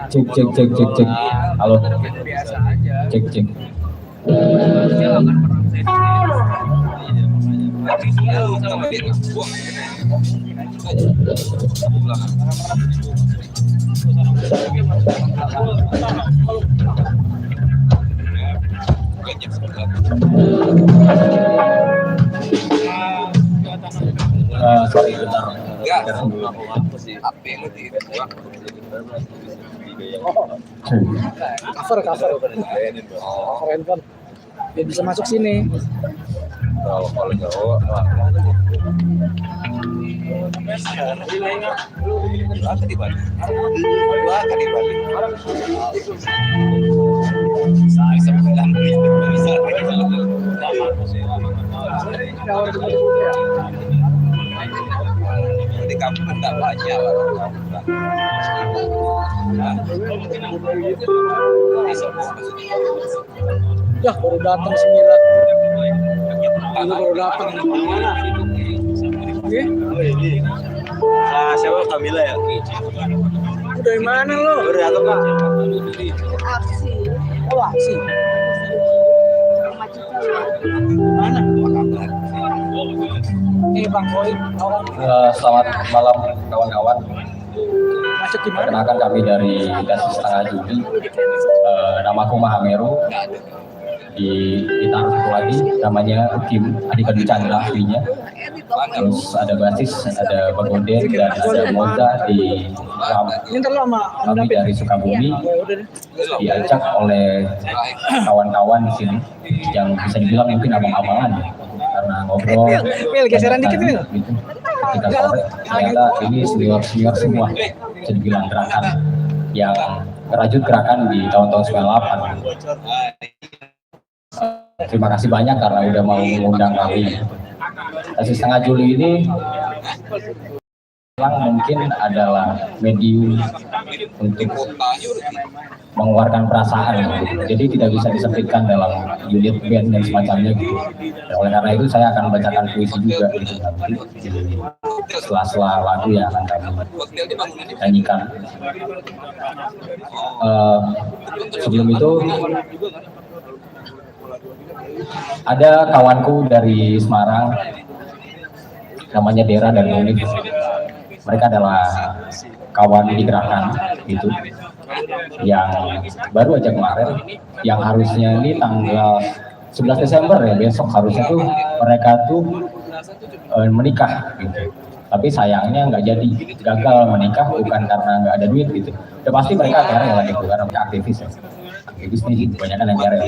Cek. Halo. Biasa aja. Cek. Dia akan pernah sorry bentar. Cover. Keren kan? Dia bisa masuk sini. Kalau Jawa di Bali. Di kampung enggak banyak lah. Ya baru datang sembilan. Baru datang. Oke. Siapa Kamila ya? Dari mana lo? Dari atau Pak? Aksi. Oh, aksi. Mana? Ini Bang Boy. Selamat malam kawan-kawan. Masuk di mana? Perkenalkan kami dari Dasi Setengah Juli. Namaku Mahameru. Ditaruh satu lagi namanya Ukim Adika Dwi Chandra aslinya. Terus ada basis, ada Bagoden dan ada Moza di kami dari Sukabumi. Diajak oleh kawan-kawan di sini yang bisa dibilang mungkin abang-abangan karena ngobrol. Geseran dikit Mil. Gitu. Ketika sore ternyata ini senior semua bisa dibilang gerakan yang merajut gerakan di tahun-tahun 98. Terima kasih banyak karena udah mau mengundang kami. Dasi Setengah Juli ini mungkin adalah medium untuk mengeluarkan perasaan, jadi tidak bisa disempitkan dalam unit band dan semacamnya gitu. Dan oleh karena itu saya akan membacakan puisi juga gitu nanti di sela-sela lagu yang akan kami nyanyikan. Sebelum itu ada kawanku dari Semarang namanya Dera dan Munif. Mereka adalah kawan di gerakan gitu yang baru aja kemarin, yang harusnya ini tanggal 11 Desember ya, besok harusnya tuh mereka tuh menikah gitu. Tapi sayangnya nggak jadi, gagal menikah bukan karena nggak ada duit gitu. Udah pasti mereka keren lah gitu, karena mereka aktivis ya. Aktivis nih kebanyakan yang keren.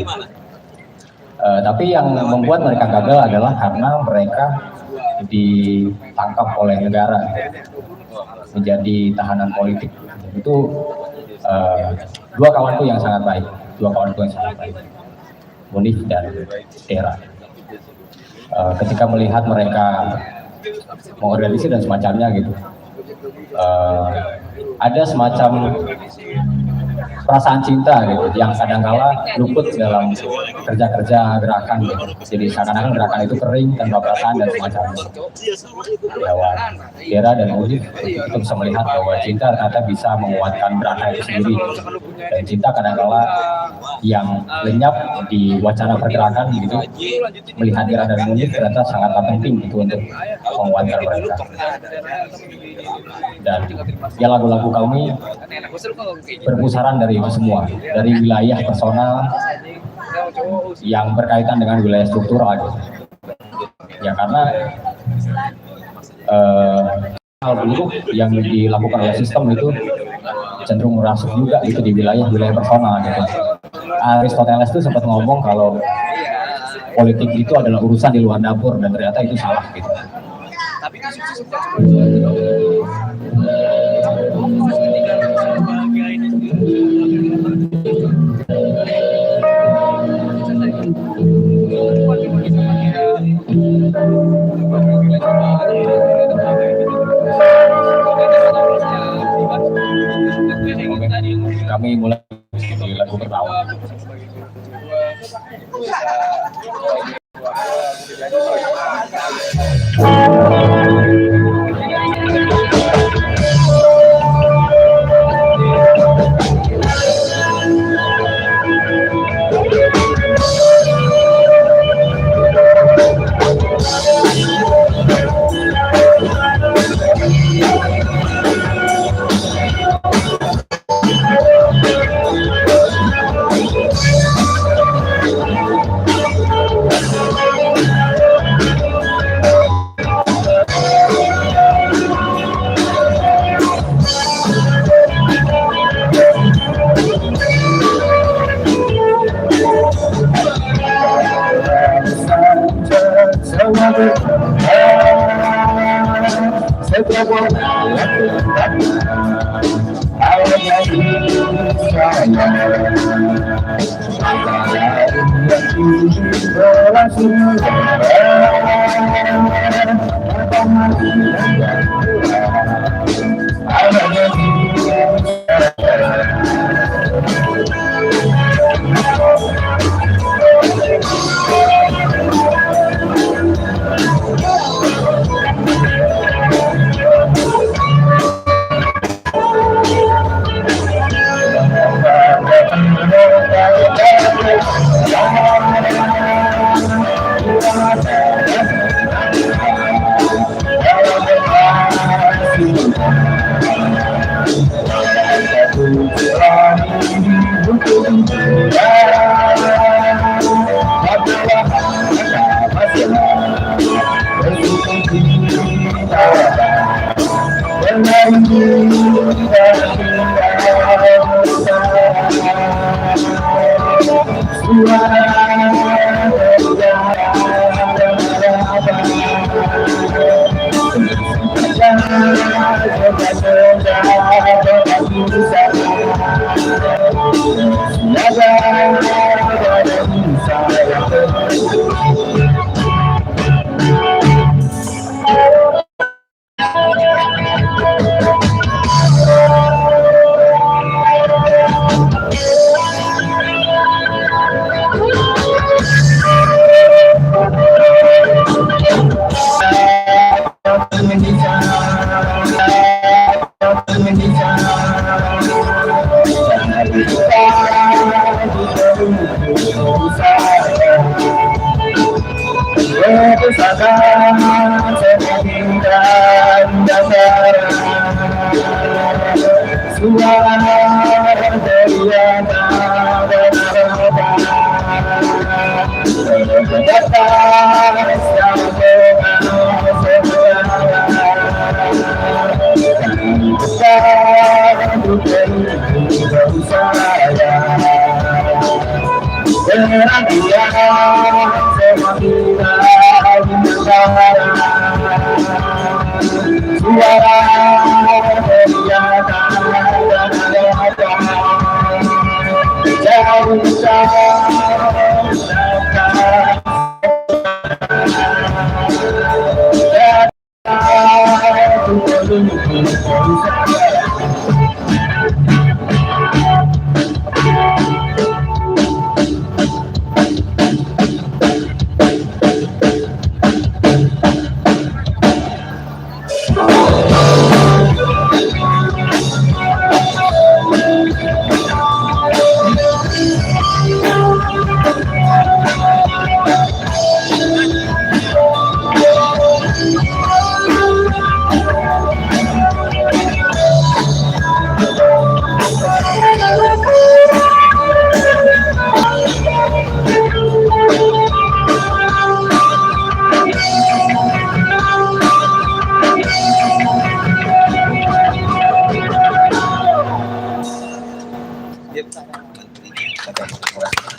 Tapi yang membuat mereka gagal adalah karena mereka ditangkap oleh negara menjadi tahanan politik. Itu dua kawanku yang sangat baik, Munif dan Dera. Ketika melihat mereka mengorganisir dan semacamnya gitu, ada semacam perasaan cinta gitu yang kadangkala luput dalam kerja gerakan gitu. Jadi seakan-akan gerakan itu kering tanpa perasaan dan semacamnya. Lewat Dera dan Munif kita bisa melihat bahwa cinta ternyata bisa menguatkan gerakan itu sendiri. Dan cinta kadangkala yang lenyap di wacana pergerakan gitu, melihat Dera dan Munif ternyata sangat penting gitu untuk menguatkan mereka. Dan ya lagu-lagu kami berpusaran dari itu semua, dari wilayah personal yang berkaitan dengan wilayah struktural gitu. Ya karena hal buruk yang dilakukan oleh sistem itu cenderung merasuk juga gitu di wilayah personal gitu. Aristoteles itu sempat ngomong kalau politik itu adalah urusan di luar dapur, dan ternyata itu salah gitu. Kami mulai di lagu pertama.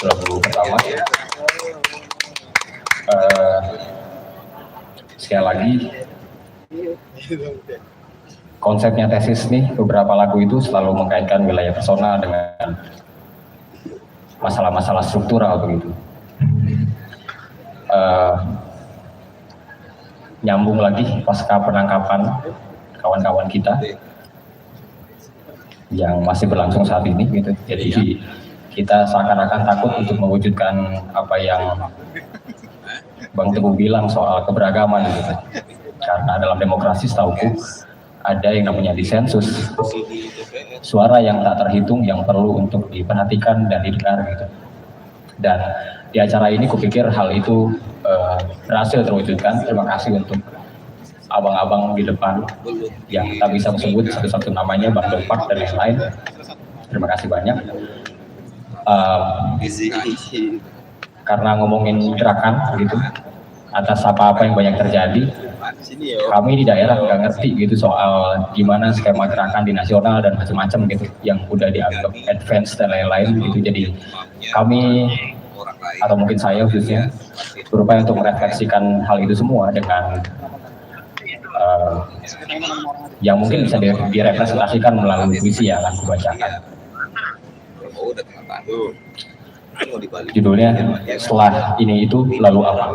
Lagu pertama. Sekali lagi, konsepnya tesis nih, beberapa lagu itu selalu mengkaitkan wilayah personal dengan masalah-masalah struktural begitu. Nyambung lagi pasca penangkapan kawan-kawan kita yang masih berlangsung saat ini gitu. Jadi kita seakan-akan takut untuk mewujudkan apa yang Bang Teguh bilang soal keberagaman gitu. Karena dalam demokrasi setauku ada yang namanya disensus, suara yang tak terhitung yang perlu untuk diperhatikan dan didengar gitu. Dan di acara ini kupikir hal itu berhasil terwujudkan. Terima kasih untuk abang-abang di depan yang tak bisa disebut satu-satu namanya, Bang Depak dan yang lain. Terima kasih banyak. Karena ngomongin gerakan gitu, atas apa-apa yang banyak terjadi, kami di daerah nggak ngerti gitu soal gimana skema gerakan di nasional dan macam-macam gitu yang udah dianggap advance dan lain-lain gitu. Jadi kami atau mungkin saya khususnya berupaya untuk merefleksikan hal itu semua dengan yang mungkin bisa direpresentasikan melalui puisi yang akan dibacakan. Oh, udah tengah tahun. Mau dibalik. Judulnya Setelah Ini Itu Lalu Apa.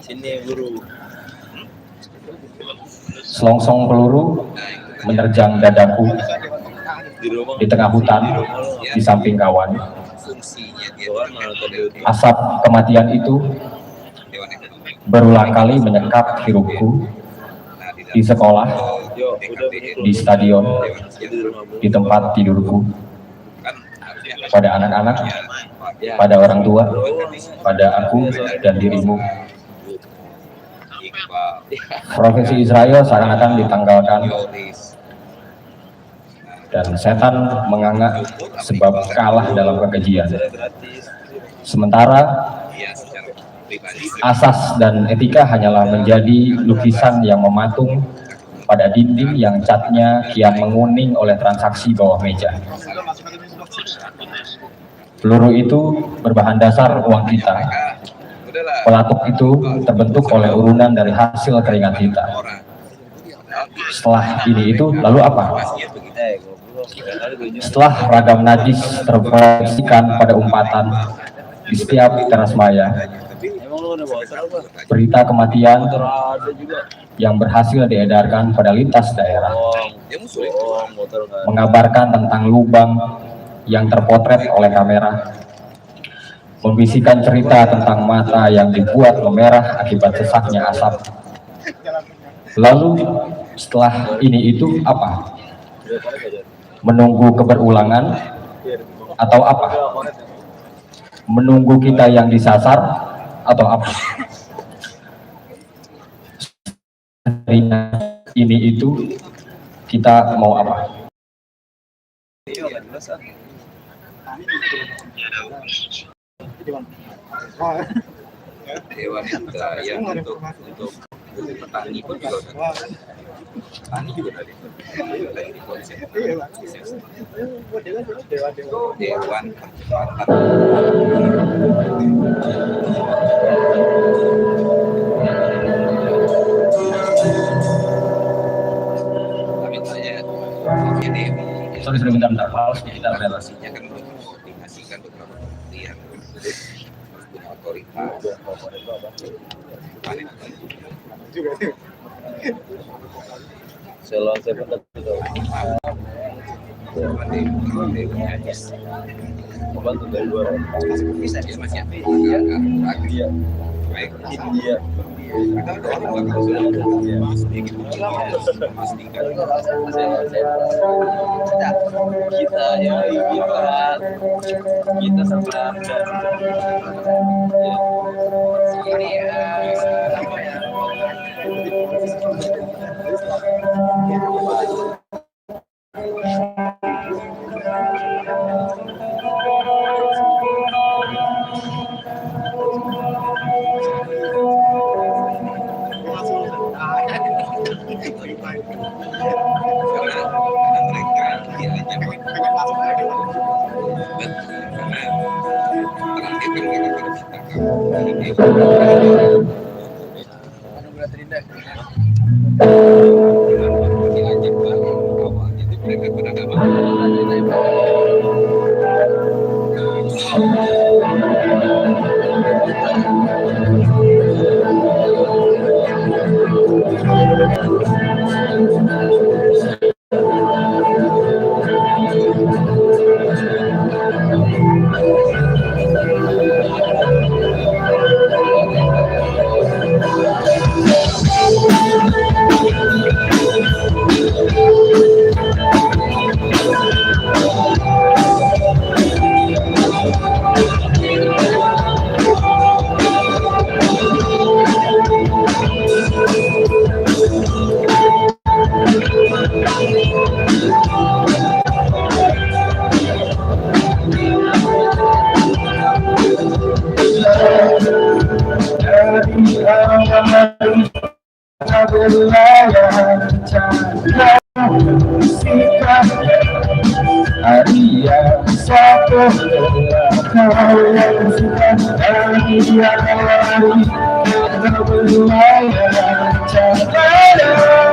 Sini guru. Selongsong peluru menerjang dadaku di tengah hutan di samping kawan. Fungsinya dia Asap kematian itu berulang kali menyekap hirupku di sekolah, di stadion, di tempat tidurku, pada anak-anak, pada orang tua, pada aku dan dirimu. Profesi Israel seakan-akan ditanggalkan dan setan menganga sebab kalah dalam kekejian. Sementara asas dan etika hanyalah menjadi lukisan yang mematung pada dinding yang catnya kian menguning oleh transaksi bawah meja. Peluru itu berbahan dasar uang kita. Pelatuk itu terbentuk oleh urunan dari hasil keringat kita. Setelah ini itu lalu apa? Setelah ragam najis terproyeksikan pada umpatan di setiap teras maya, berita kematian yang berhasil diedarkan pada lintas daerah mengabarkan tentang lubang yang terpotret oleh kamera, membisikkan cerita tentang mata yang dibuat memerah akibat sesaknya asap. Lalu setelah ini itu apa? Menunggu keberulangan atau apa? Menunggu kita yang disasar atau apa? Ini itu kita mau apa? Dewan yang untuk petani pun juga udah. Petani juga dari di konsep. Dewan tapi saya ini Sorry bentar, pause kita relasinya kan untuk mengkoordinasikan beberapa kementerian punya otoritas. Selon saya pun membantu dari luar bisa dia masih India kan? Baik India. Kita ada orang bakal sudah sedikit memastikan kita ya kita sama ini karena mereka diajak awalnya itu mereka pada nggak mau. Hari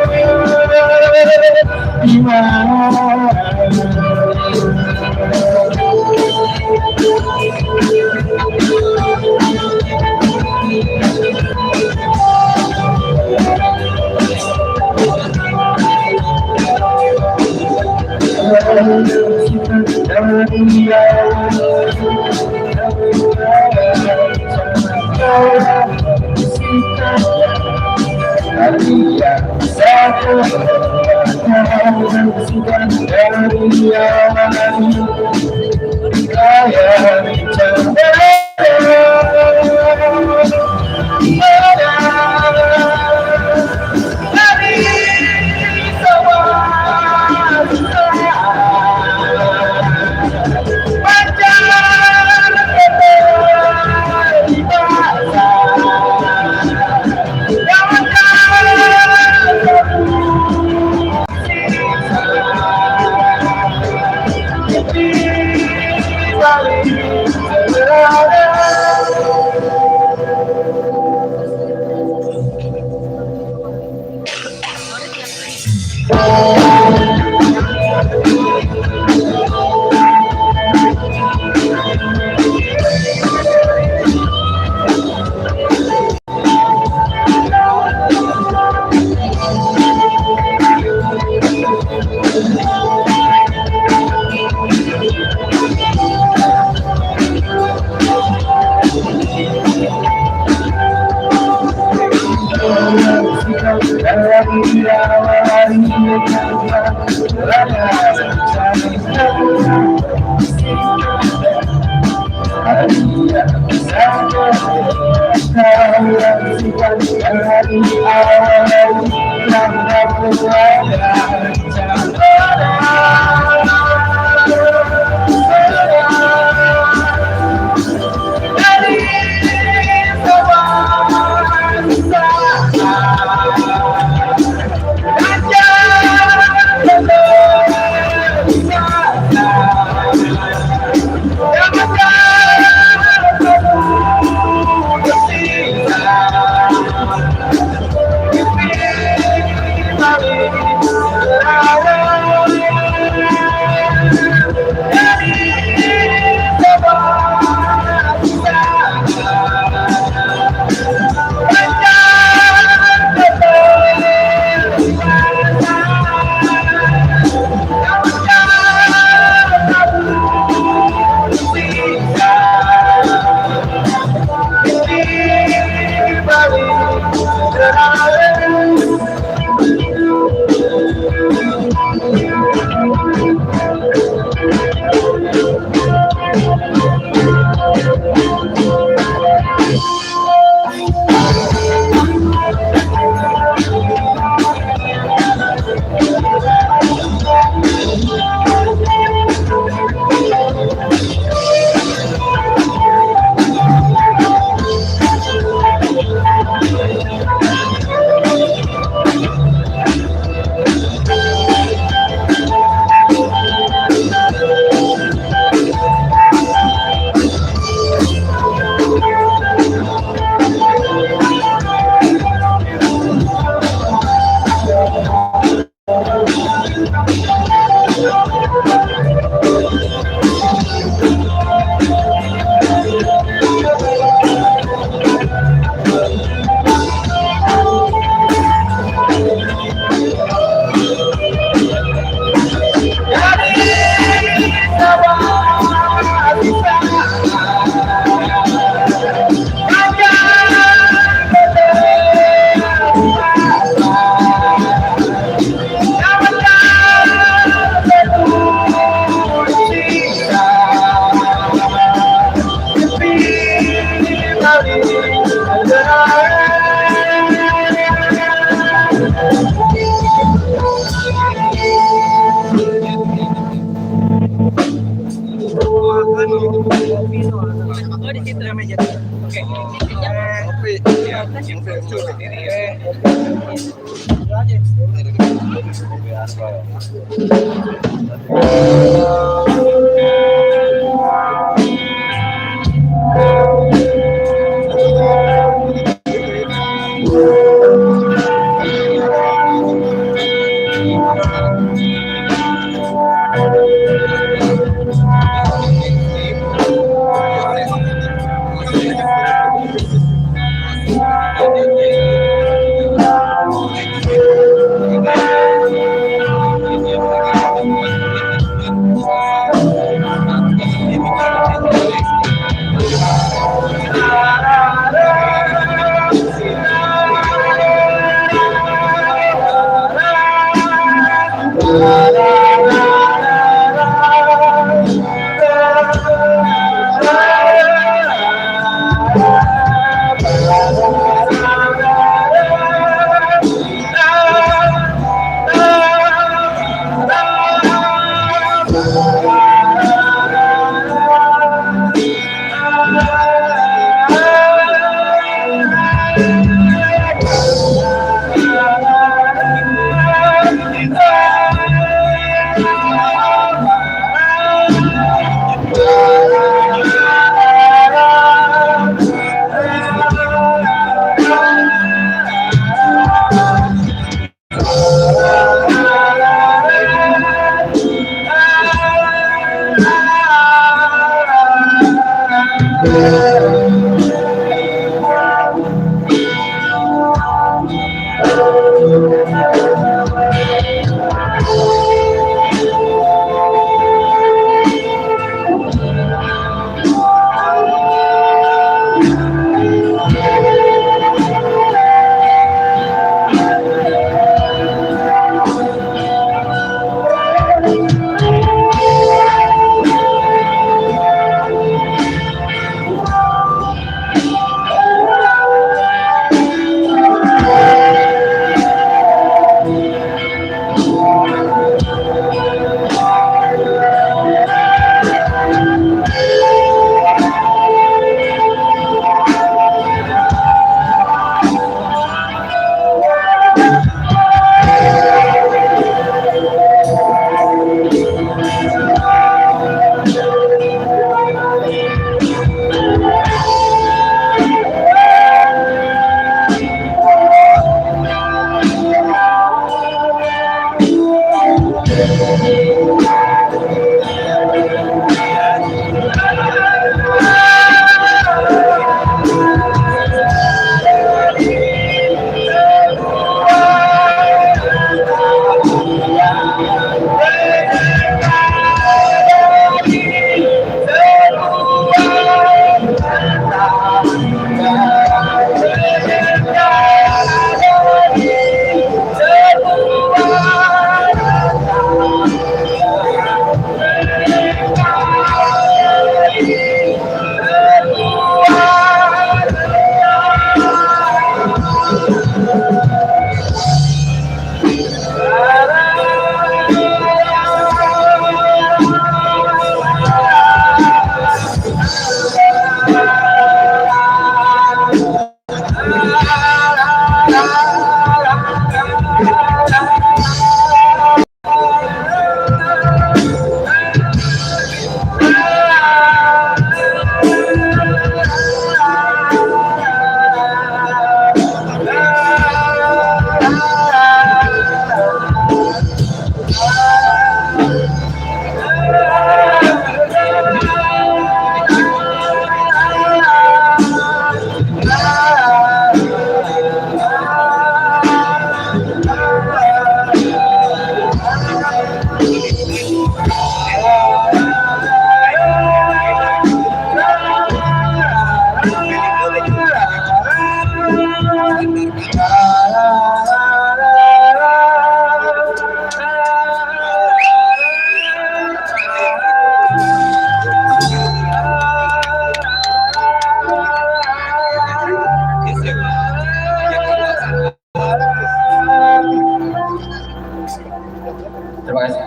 Terima kasih.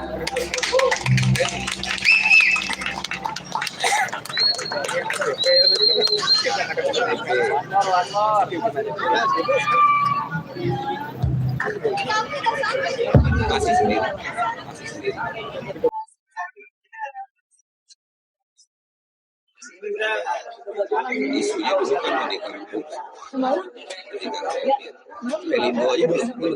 Masih sendiri. Masih sendiri. Isunya bukan boneka. Pelindo aja belum